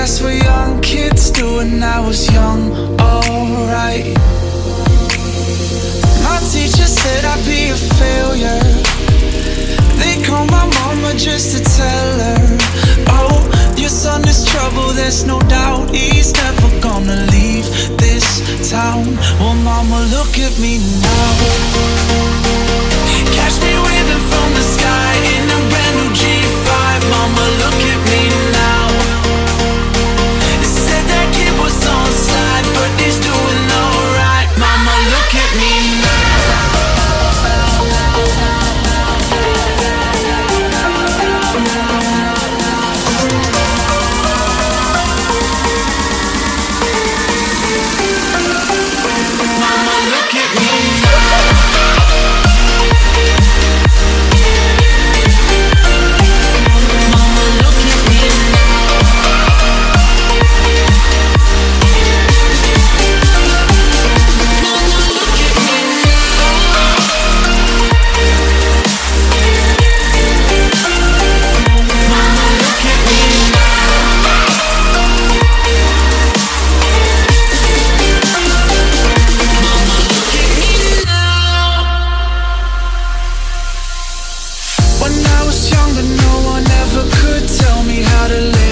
that's what young kids do, and I was young, alright. My teacher said I'd be a failure. They called my mama just to tell her, oh, your son is trouble, there's no doubt. He's never gonna leave this town. Well, mama, look at me now. Catch me waving from the sky in a brand new G5. Mama, look at me now. They said that kid was on side, but he's doing alright. Mama, look at me now. Mama, look at me now. Mama, look at me When I was younger, no one ever could tell me how to live.